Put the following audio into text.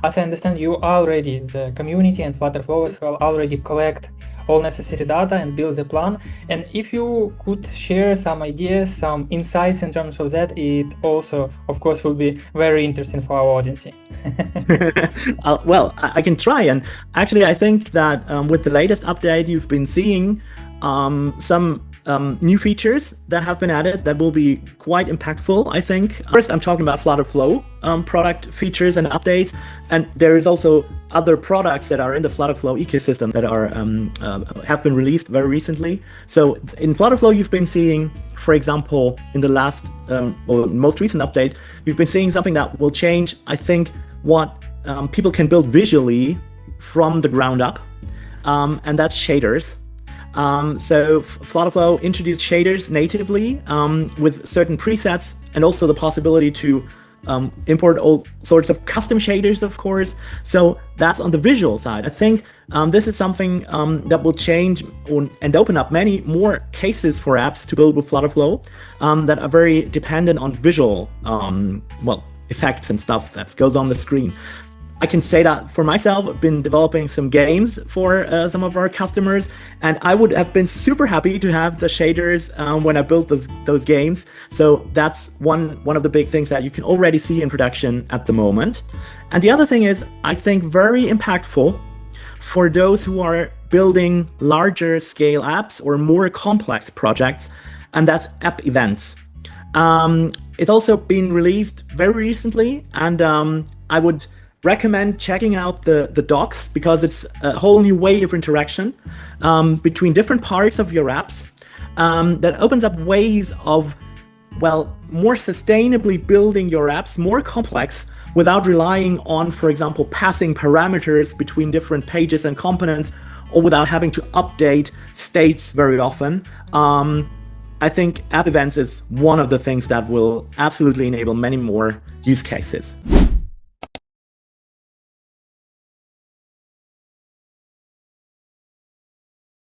as I understand, you already, the community and FlutterFlow as well, already collect all necessary data and build the plan. And if you could share some ideas, some insights in terms of that, it also, of course, will be very interesting for our audience. Well, I can try. And actually, I think that with the latest update, you've been seeing some new features that have been added that will be quite impactful, I think. First, I'm talking about FlutterFlow product features and updates. And there is also other products that are in the FlutterFlow ecosystem that are have been released very recently. So in FlutterFlow, you've been seeing, for example, in the last or most recent update, you've been seeing something that will change, I think, what people can build visually from the ground up, and that's shaders. So FlutterFlow introduced shaders natively with certain presets, and also the possibility to import all sorts of custom shaders, of course. So that's on the visual side. I think this is something that will change and open up many more cases for apps to build with FlutterFlow that are very dependent on visual effects and stuff that goes on the screen. I can say that for myself, I've been developing some games for some of our customers, and I would have been super happy to have the shaders when I built those games. So that's one of the big things that you can already see in production at the moment. And the other thing is, I think, very impactful for those who are building larger scale apps or more complex projects, and that's app events. It's also been released very recently, and I would recommend checking out the docs, because it's a whole new way of interaction between different parts of your apps that opens up ways of, more sustainably building your apps, more complex, without relying on, for example, passing parameters between different pages and components, or without having to update states very often. I think app events is one of the things that will absolutely enable many more use cases.